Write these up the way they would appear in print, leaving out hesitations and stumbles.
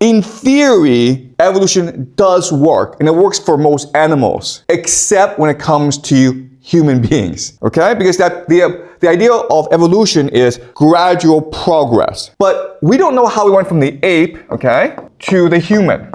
In theory, evolution does work, and it works for most animals, except when it comes to human beings, okay? Because the idea of evolution is gradual progress. But we don't know how we went from the ape, okay, to the human.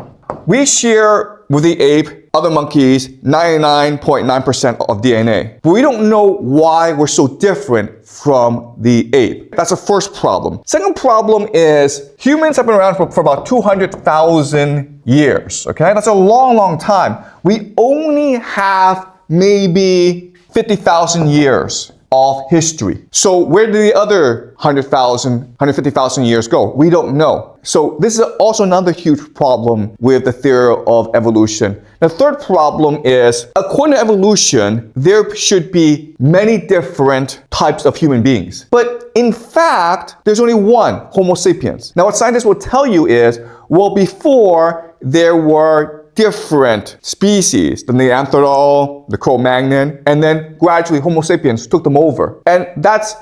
We share with the ape, other monkeys, 99.9% of DNA. But we don't know why we're so different from the ape. That's the first problem. Second problem is humans have been around for about 200,000 years, okay? That's a long, long time. We only have maybe 50,000 years of history. So where did the other 100,000, 150,000 years go? We don't know. So this is also another huge problem with the theory of evolution. The third problem is, according to evolution, there should be many different types of human beings. But in fact, there's only one, Homo sapiens. Now what scientists will tell you is, well, before there were different species, the Neanderthal, the Cro-Magnon, and then gradually Homo sapiens took them over. And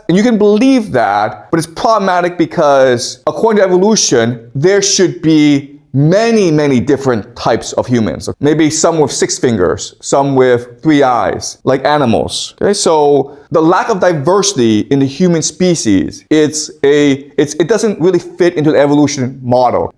you can believe that, but it's problematic because according to evolution, there should be many, many different types of humans. Maybe some with 6 fingers, some with 3 eyes, like animals. Okay, so the lack of diversity in the human species, it doesn't really fit into the evolution model.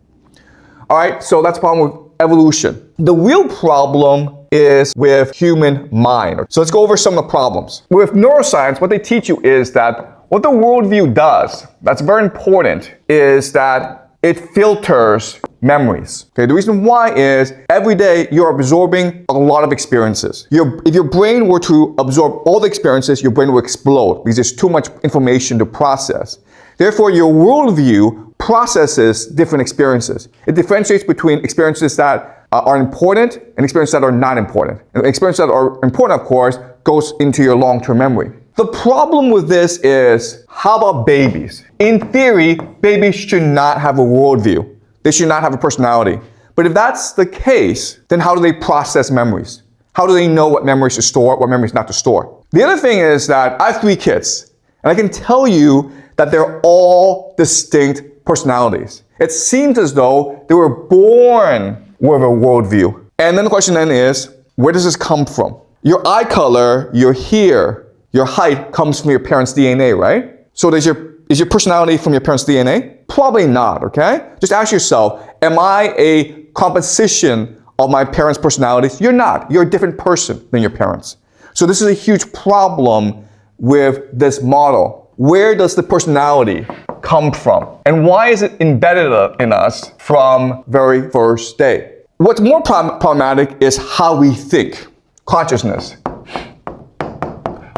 All right, so that's the problem with evolution. The real problem is with human mind. So let's go over some of the problems. With neuroscience, what they teach you is that what the worldview does, that's very important, is that it filters memories. Okay, the reason why is every day you're absorbing a lot of experiences. If your brain were to absorb all the experiences, your brain will explode because there's too much information to process. Therefore, your worldview processes different experiences. It differentiates between experiences that are important and experiences that are not important. And experiences that are important, of course, goes into your long-term memory. The problem with this is, how about babies? In theory, babies should not have a worldview. They should not have a personality. But if that's the case, then how do they process memories? How do they know what memories to store, what memories not to store? The other thing is that I have 3 kids, and I can tell you that they're all distinct personalities. It seems as though they were born with a worldview. And then the question then is, where does this come from? Your eye color, your hair, your height comes from your parents' DNA, right? So is your personality from your parents' DNA? Probably not, okay? Just ask yourself, am I a composition of my parents' personalities? You're not. You're a different person than your parents. So this is a huge problem with this model. Where does the personality come from? And why is it embedded in us from very first day? What's more problematic is how we think, consciousness.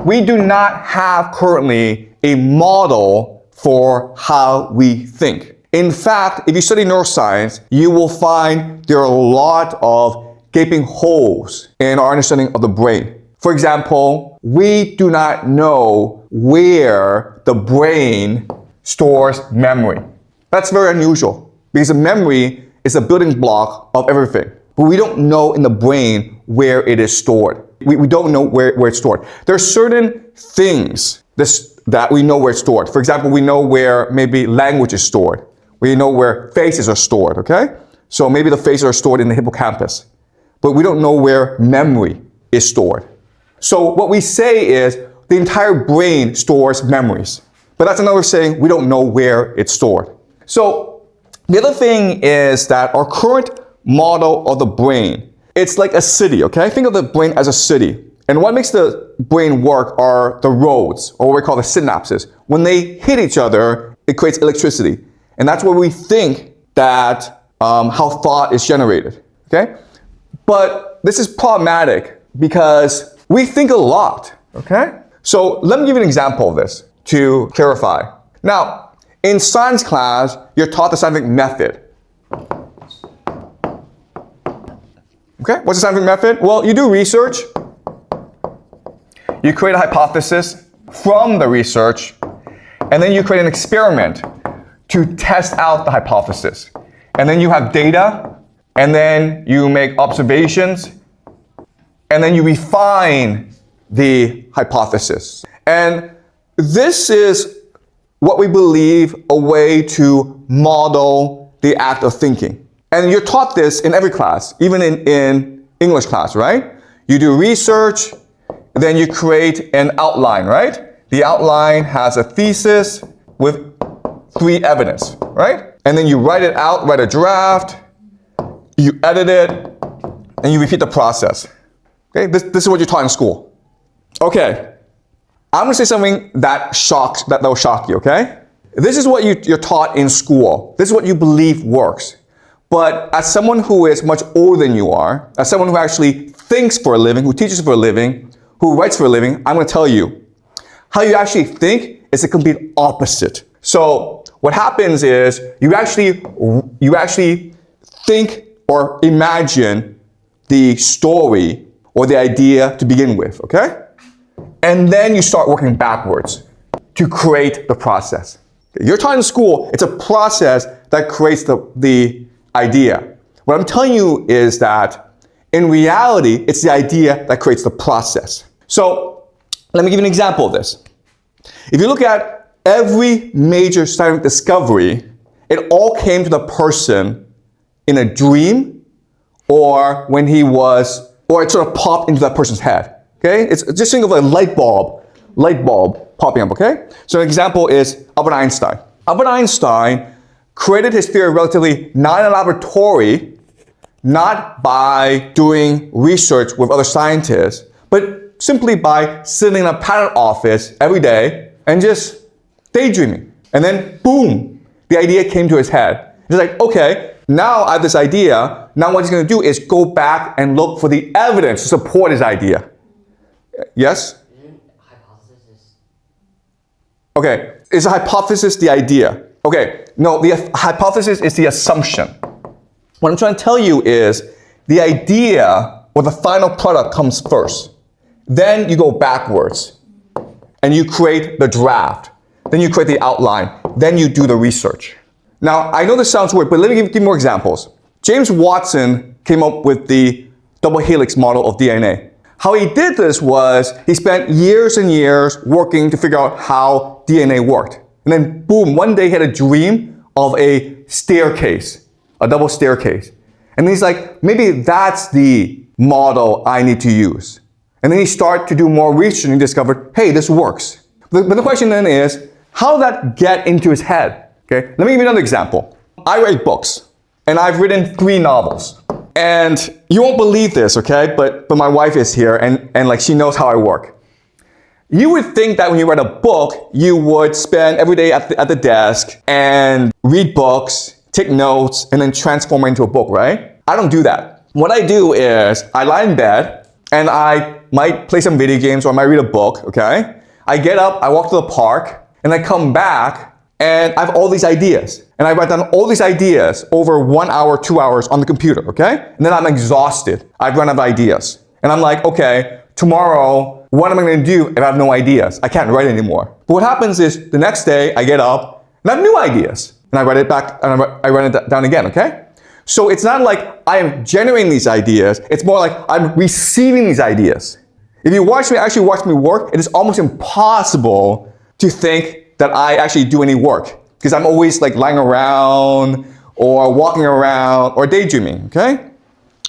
We do not have currently a model for how we think. In fact, if you study neuroscience, you will find there are a lot of gaping holes in our understanding of the brain. For example, we do not know where the brain stores memory. That's very unusual because a memory is a building block of everything. But we don't know in the brain where it is stored. We don't know where it's stored. There are certain things that we know where it's stored. For example, we know where maybe language is stored. We know where faces are stored, okay? So maybe the faces are stored in the hippocampus. But we don't know where memory is stored. So what we say is the entire brain stores memories. But that's another saying we don't know where it's stored. So the other thing is that our current model of the brain, it's like a city, okay? Think of the brain as a city. And what makes the brain work are the roads, or what we call the synapses. When they hit each other, it creates electricity. And that's where we think that how thought is generated, okay? But this is problematic because we think a lot, okay? So let me give you an example of this to clarify. Now, in science class, you're taught the scientific method. Okay, what's the scientific method? Well, you do research. You create a hypothesis from the research, and then you create an experiment to test out the hypothesis. And then you have data, and then you make observations, and then you refine the hypothesis. And this is what we believe a way to model the act of thinking. And you're taught this in every class, even in English class, right? You do research, then you create an outline, right? The outline has a thesis with 3 evidence, right? And then you write it out, write a draft, you edit it, and you repeat the process. Okay, this is what you're taught in school. Okay, I'm gonna say something that will shock you, okay? This is what you're taught in school. This is what you believe works. But as someone who is much older than you are, as someone who actually thinks for a living, who teaches for a living, who writes for a living, I'm gonna tell you, how you actually think is the complete opposite. So what happens is you actually think or imagine the story or the idea to begin with, okay? And then you start working backwards to create the process. You're taught in school, it's a process that creates the idea. What I'm telling you is that in reality, it's the idea that creates the process. So let me give you an example of this. If you look at every major scientific discovery, it all came to the person in a dream or when or it sort of popped into that person's head. Okay? It's just think of a light bulb popping up, okay? So an example is Albert Einstein. Albert Einstein created his theory relatively not in a laboratory, not by doing research with other scientists, but simply by sitting in a patent office every day and just daydreaming. And then boom, the idea came to his head. He's like, okay, now I have this idea. Now what he's going to do is go back and look for the evidence to support his idea. Yes? Hypothesis. Okay, is a hypothesis the idea? Okay, no, the hypothesis is the assumption. What I'm trying to tell you is the idea or the final product comes first. Then you go backwards and you create the draft. Then you create the outline. Then you do the research. Now, I know this sounds weird, but let me give you more examples. James Watson came up with the double helix model of DNA. How he did this was he spent years and years working to figure out how DNA worked. And then boom, one day he had a dream of a staircase, a double staircase. And he's like, maybe that's the model I need to use. And then he started to do more research and he discovered, hey, this works. But the question then is, how did that get into his head? Okay, let me give you another example. I write books and I've written 3 novels. And you won't believe this, okay? But my wife is here and like she knows how I work. You would think that when you write a book, you would spend every day at the desk and read books, take notes, and then transform it into a book, right? I don't do that. What I do is I lie in bed and I might play some video games or I might read a book, okay? I get up, I walk to the park, and I come back and I have all these ideas. And I write down all these ideas over 1 hour, 2 hours on the computer, okay? And then I'm exhausted. I've run out of ideas. And I'm like, okay, tomorrow, what am I gonna do if I have no ideas? I can't write anymore. But what happens is the next day I get up and I have new ideas. And I write it back and I write it down again, okay? So it's not like I am generating these ideas, it's more like I'm receiving these ideas. If you actually watch me work, it is almost impossible to think that I actually do any work because I'm always like lying around or walking around or daydreaming, okay?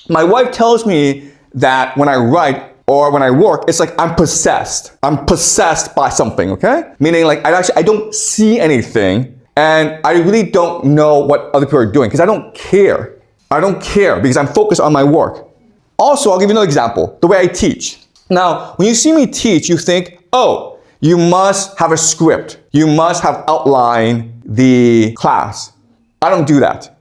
My wife tells me that when I write or when I work, it's like I'm possessed. I'm possessed by something, okay? Meaning like I don't see anything and I really don't know what other people are doing because I don't care. I don't care because I'm focused on my work. Also, I'll give you another example, the way I teach. Now, when you see me teach, you think, oh, you must have a script. You must have outlined the class. I don't do that.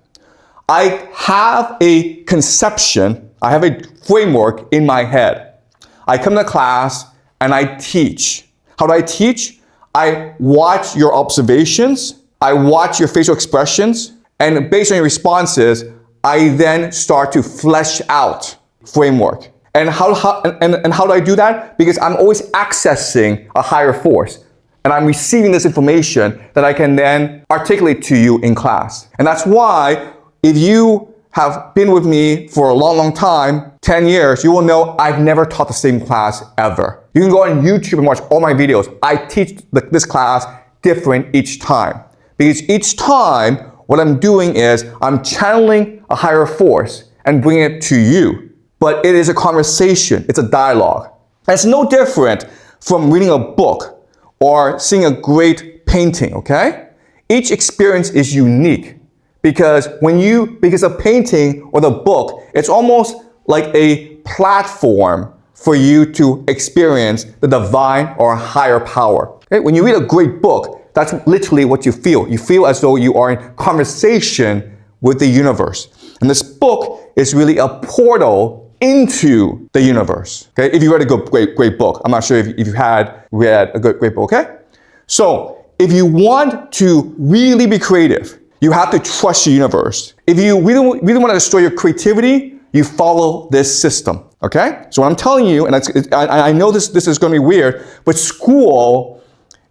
I have a conception, I have a framework in my head. I come to class and I teach. How do I teach? I watch your observations, I watch your facial expressions, and based on your responses, I then start to flesh out framework. And how do I do that? Because I'm always accessing a higher force. And I'm receiving this information that I can then articulate to you in class. And that's why if you have been with me for a long, long time, 10 years, you will know I've never taught the same class ever. You can go on YouTube and watch all my videos. I teach this class different each time. Because each time, What I'm doing is I'm channeling a higher force and bringing it to you. But it is a conversation, it's a dialogue. And it's no different from reading a book or seeing a great painting, okay? Each experience is unique because a painting or the book, it's almost like a platform for you to experience the divine or higher power. Okay? When you read a great book, that's literally what you feel. You feel as though you are in conversation with the universe. And this book is really a portal into the universe. Okay? If you read a great book, I'm not sure if you've read a great book, okay? So, if you want to really be creative, you have to trust the universe. If you really want to destroy your creativity, you follow this system, okay? So what I'm telling you, and I know this is going to be weird, but school,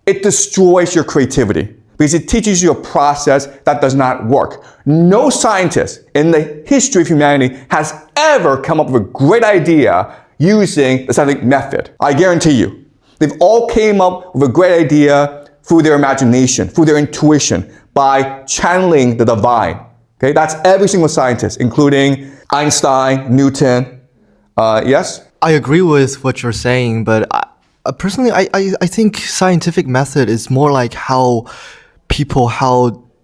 it destroys your creativity because it teaches you a process that does not work. No scientist in the history of humanity has ever come up with a great idea using the scientific method. I guarantee you. They've all came up with a great idea through their imagination, through their intuition, by channeling the divine. Okay, that's every single scientist, including Einstein, Newton. Yes? I agree with what you're saying, but personally, I think scientific method is more like how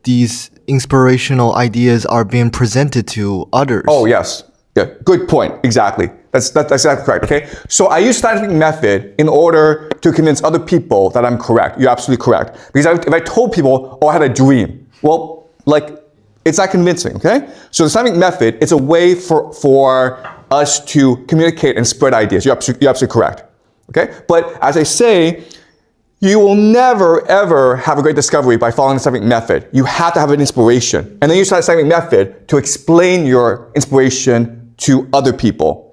these inspirational ideas are being presented to others. Oh, yes. Yeah, good point. Exactly. That's exactly correct, okay? So I use scientific method in order to convince other people that I'm correct. You're absolutely correct. Because if I told people, oh, I had a dream, well, it's not convincing, okay? So the scientific method, it's a way for us to communicate and spread ideas. You're absolutely correct, okay? But as I say, you will never, ever have a great discovery by following the scientific method. You have to have an inspiration. And then use that scientific method to explain your inspiration to other people.